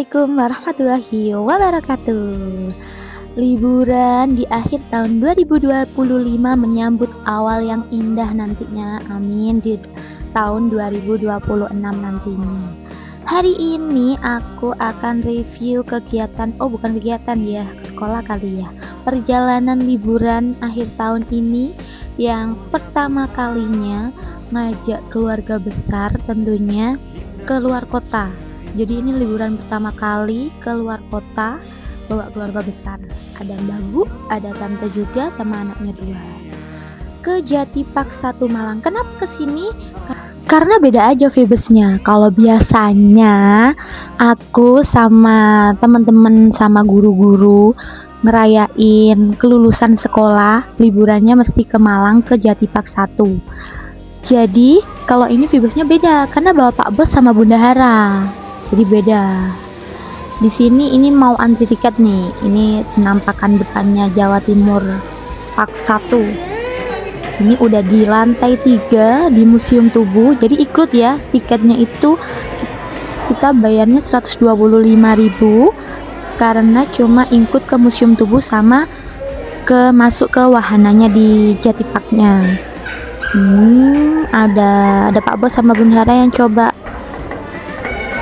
Assalamualaikum warahmatullahi wabarakatuh. Liburan di akhir tahun 2025 menyambut awal yang indah nantinya. Amin di tahun 2026 nantinya. Hari ini aku akan review kegiatan, oh bukan kegiatan ya, sekolah kali ya. Perjalanan liburan akhir tahun ini yang pertama kalinya ngajak keluarga besar tentunya ke luar kota. Jadi ini liburan pertama kali ke luar kota bawa keluarga besar. Ada Mbak Bu, ada tante juga sama anaknya 2. Ke Jati Park 1 Malang. Kenapa kesini? Karena beda aja vibesnya. Kalau biasanya aku sama teman-teman sama guru-guru ngerayain kelulusan sekolah, liburannya mesti ke Malang ke Jati Park 1. Jadi kalau ini vibesnya beda karena bawa Pak Bos sama Bunda Hara. Jadi beda. Di sini ini mau antri tiket nih. Ini penampakan depannya Jawa Timur Park 1. Ini udah di lantai 3 di Museum Tubuh. Jadi ikut ya. Tiketnya itu kita bayarnya 125.000 karena cuma ikut ke Museum Tubuh sama masuk ke wahananya di Jati Parknya. Ada Pak Bos sama Bunda Hara yang coba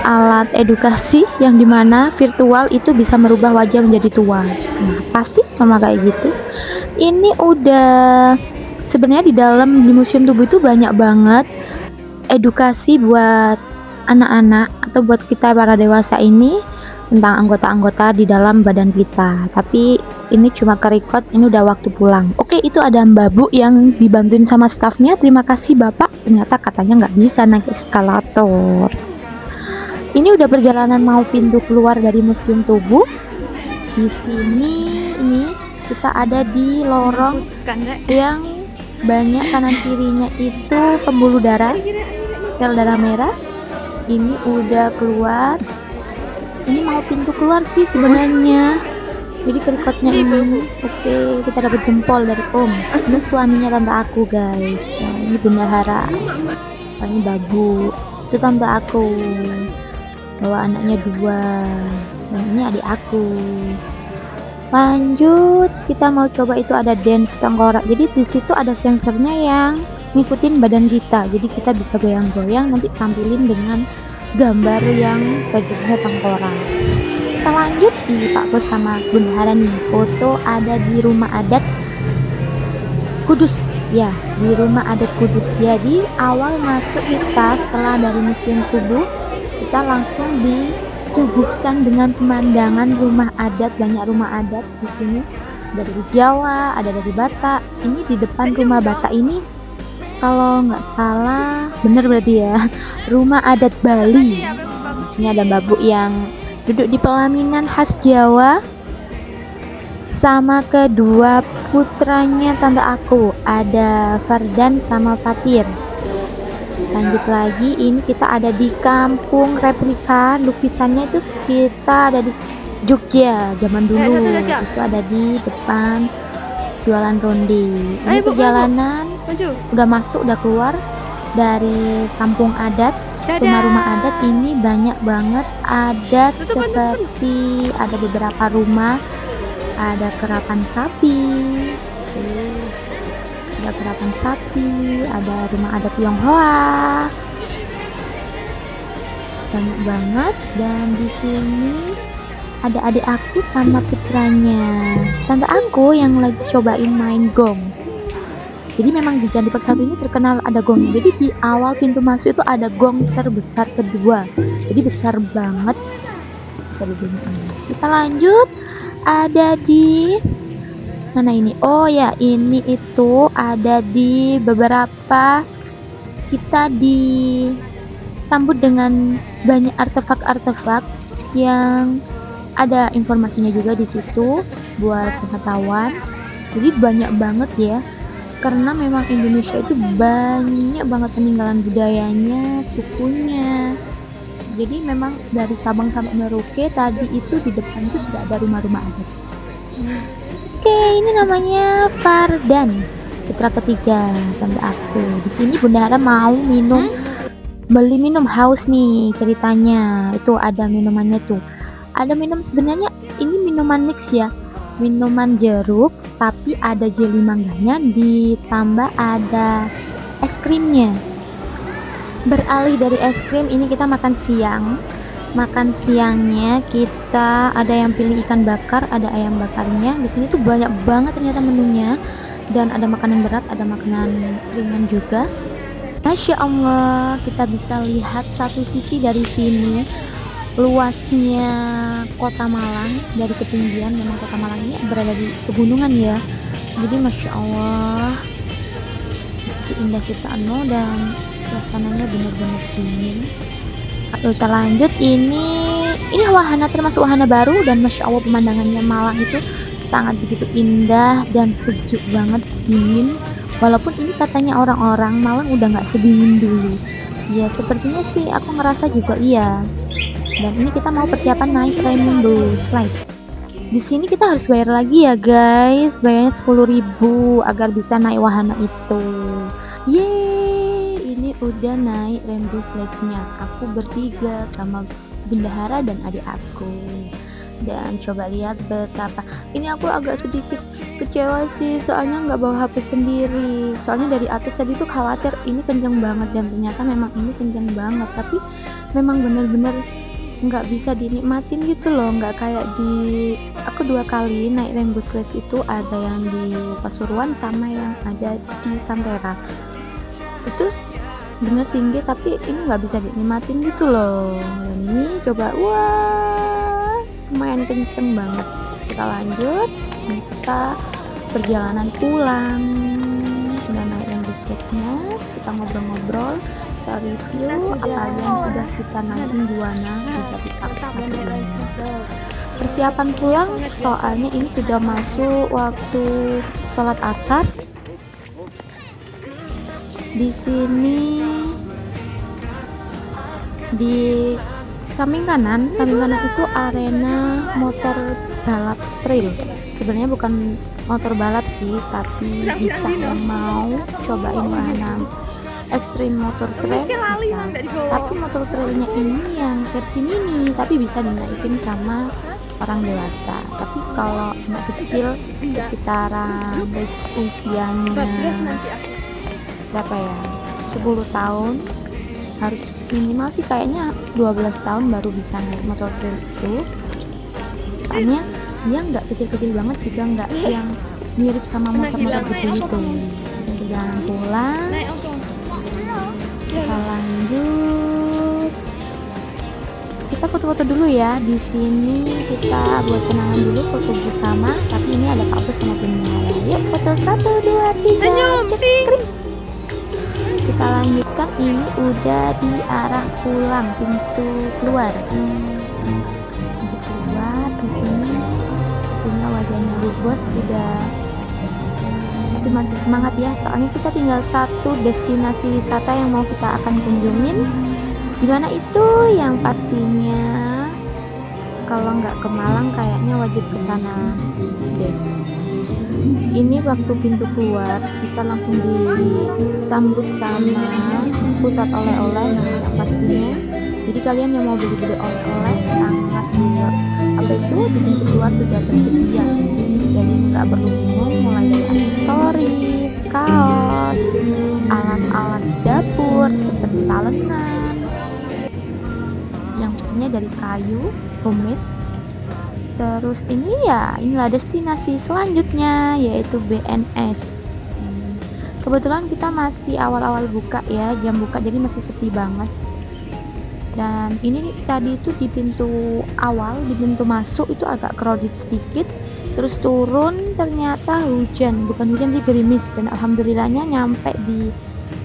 alat edukasi yang dimana virtual itu bisa merubah wajah menjadi tua. Nah, pasti sama kayak gitu. Ini udah sebenarnya di dalam di Museum Tubuh itu banyak banget edukasi buat anak-anak atau buat kita para dewasa ini tentang anggota-anggota di dalam badan kita. Tapi ini cuma ke-record, ini udah waktu pulang. Oke, itu ada Mbak Bu yang dibantuin sama stafnya. Terima kasih Bapak. Ternyata katanya nggak bisa naik eskalator. Ini udah perjalanan mau pintu keluar dari Museum Tubuh. Di sini ini kita ada di lorong yang banyak kanan kirinya itu pembuluh darah, sel darah merah. Ini udah keluar. Ini mau pintu keluar sih sebenarnya. Jadi kerikotnya ini. Oke, kita dapat jempol dari Om. Ini suaminya tante aku guys. Nah, ini Bunda Hara. Ini Babu. Itu tante aku. Bawa anaknya 2 dan ini adik aku. Lanjut kita mau coba itu ada dance tengkorak. Jadi di situ ada sensornya yang ngikutin badan kita, jadi kita bisa goyang-goyang, nanti tampilin dengan gambar yang bentuknya tengkorak. Kita lanjut di Pak Bos sama Bunda Hara nih, foto ada di rumah adat Kudus ya, di rumah adat Kudus. Jadi awal masuk kita setelah dari Museum Tubuh, kita langsung disuguhkan dengan pemandangan rumah adat. Banyak rumah adat di sini, dari Jawa, ada dari Batak. Ini di depan rumah Batak ini kalau nggak salah bener berarti ya, rumah adat Bali. Di sini ada Mbak Bu yang duduk di pelaminan khas Jawa sama kedua putranya tante aku, ada Fardan sama Fatir. Lanjut lagi, ini kita ada di kampung replika. Lukisannya itu kita ada di Jogja zaman dulu. Itu ada di depan jualan ronde. Ini perjalanan udah masuk, udah keluar dari kampung adat, rumah-rumah adat. Ini banyak banget adat, seperti ada beberapa rumah, ada kerapan sapi. Ada kerapan sapi, ada rumah adat Tionghoa, banyak banget. Dan di sini ada adik aku sama putranya tante aku yang lagi cobain main gong. Jadi memang di Jati Park 1 ini terkenal ada gong. Jadi di awal pintu masuk itu ada gong terbesar kedua, jadi besar banget, bisa dibilang. Kita lanjut, ada di mana ini? Oh ya, ini itu ada di beberapa, kita disambut dengan banyak artefak-artefak yang ada informasinya juga di situ buat pengetahuan. Jadi banyak banget ya, karena memang Indonesia itu banyak banget peninggalan budayanya, sukunya. Jadi memang dari Sabang sampai Merauke tadi itu di depan itu sudah ada rumah-rumah adat. Oke, ini namanya Fardan, putra ketiga tante aku. Di sini Bunda Hara mau beli minum haus nih ceritanya. Itu ada minumannya tuh. Ada minum, sebenarnya ini minuman mix ya, minuman jeruk tapi ada jeli mangganya ditambah ada es krimnya. Beralih dari es krim, ini kita makan siang. Makan siangnya kita ada yang pilih ikan bakar, ada ayam bakarnya. Di sini tuh banyak banget ternyata menunya, dan ada makanan berat, ada makanan ringan juga. Masya Allah, kita bisa lihat satu sisi dari sini luasnya kota Malang dari ketinggian. Memang kota Malang ini berada di pegunungan ya, jadi Masya Allah itu indah ciptaan Allah dan suasananya benar-benar dingin. Kita lanjut, ini wahana, termasuk wahana baru, dan Masya Allah pemandangannya Malang itu sangat begitu indah dan sejuk banget, dingin. Walaupun ini katanya orang-orang Malang udah nggak sedingin dulu ya, sepertinya sih aku ngerasa juga iya. Dan ini kita mau persiapan naik Rainbow Slide. Di sini kita harus bayar lagi ya guys, bayarnya 10.000 agar bisa naik wahana itu. Yeay, ini udah naik Rainbow Slide-nya. Aku bertiga sama bendahara dan adik aku. Dan coba lihat betapa, ini aku agak sedikit kecewa sih soalnya nggak bawa HP sendiri. Soalnya dari atas tadi tuh khawatir ini kenceng banget, dan ternyata memang ini kenceng banget, tapi memang bener-bener nggak bisa dinikmatin gitu loh. Nggak kayak di aku 2 kali naik Rainbow Slide itu, ada yang di Pasuruan sama yang ada di Santera. Itu bener tinggi tapi ini nggak bisa dinikmatin gitu loh. Dan ini coba, wah lumayan kenceng banget. Kita lanjut, kita perjalanan pulang. Sudah naik Rainbow Slide-nya, kita ngobrol-ngobrol, kita review apa aja yang sudah kita naikin di Wana Jati Kapuk 1 ini. Persiapan pulang soalnya ini sudah masuk waktu sholat asar. Di sini di samping kanan itu arena motor balap trail. Sebenarnya bukan motor balap sih, tapi bisa yang mau cobain wahana ekstrim motor trail bisa. Tapi motor trailnya ini yang versi mini, tapi bisa dinaikin sama orang dewasa. Tapi kalau anak kecil sekitaran usianya berapa ya, 10 tahun, harus minimal sih kayaknya 12 tahun baru bisa naik motor trail itu. Soalnya dia nggak kecil-kecil banget juga, nggak yang mirip sama motor-motor gede itu. Perjalanan pulang, kita lanjut, kita foto-foto dulu ya. Di sini kita buat kenangan dulu, foto bersama. Tapi ini ada Pak Bos sama Bunda. Yuk foto 1, 2, 3. Senyum, ting. Kita lanjutkan, ini udah di arah pulang, pintu keluar. Pintu keluar di sini sepertinya wajahnya Bu Bos sudah, tapi masih semangat ya. Soalnya kita tinggal satu destinasi wisata yang mau kita akan kunjungin. Dimana itu yang pastinya kalau nggak ke Malang kayaknya wajib ke sana deh. Ini waktu pintu keluar kita langsung disambut sama pusat oleh-oleh yang pastinya. Jadi kalian yang mau beli-beli oleh-oleh sangat mudah. Apa itu di pintu keluar sudah tersedia. Jadi nggak perlu bingung, mulai dari aksesoris, kaos, alat-alat dapur seperti talenan, yang pastinya dari kayu, homemade. Terus ini ya, inilah destinasi selanjutnya yaitu BNS. Kebetulan kita masih awal-awal buka ya, jam buka, jadi masih sepi banget. Dan ini tadi itu di pintu awal, di pintu masuk itu agak crowded sedikit. Terus turun ternyata hujan, bukan hujan sih, gerimis. Dan alhamdulillahnya nyampe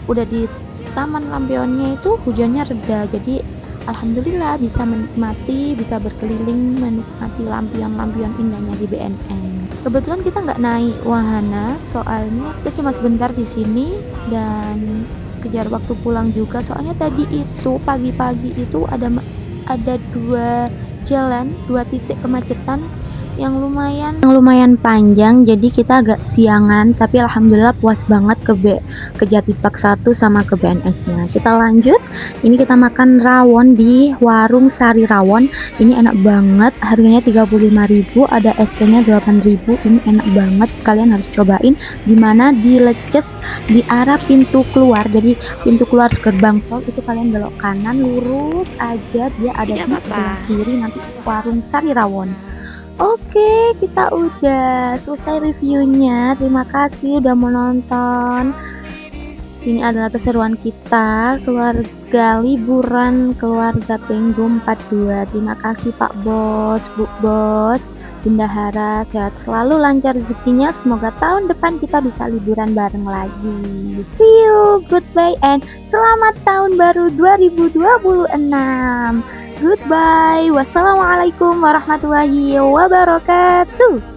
udah di Taman Lampionnya itu hujannya reda. Jadi alhamdulillah bisa menikmati, bisa berkeliling menikmati lampion-lampion indahnya di BNN. Kebetulan kita nggak naik wahana, soalnya kita cuma sebentar di sini dan kejar waktu pulang juga. Soalnya tadi itu pagi-pagi itu ada 2 jalan, 2 titik kemacetan yang lumayan panjang, jadi kita agak siangan, tapi alhamdulillah puas banget ke Jatipak 1 sama ke BNS-nya. Kita lanjut, ini kita makan rawon di warung Sari Rawon. Ini enak banget, harganya 35.000, ada ST-nya 8.000. Ini enak banget, kalian harus cobain. Dimana di Leces di arah pintu keluar, jadi pintu keluar gerbang tol itu kalian belok kanan lurus aja, dia ada di sebelah kiri nanti warung Sari Rawon. Oke, kita udah selesai reviewnya. Terima kasih udah menonton. Ini adalah keseruan kita keluarga liburan keluarga Tenggo 42. Terima kasih Pak Bos, Bu Bos, Bunda Hara, sehat selalu, lancar rezekinya. Semoga tahun depan kita bisa liburan bareng lagi. See you, goodbye, and selamat tahun baru 2026. Goodbye. Wassalamualaikum warahmatullahi wabarakatuh.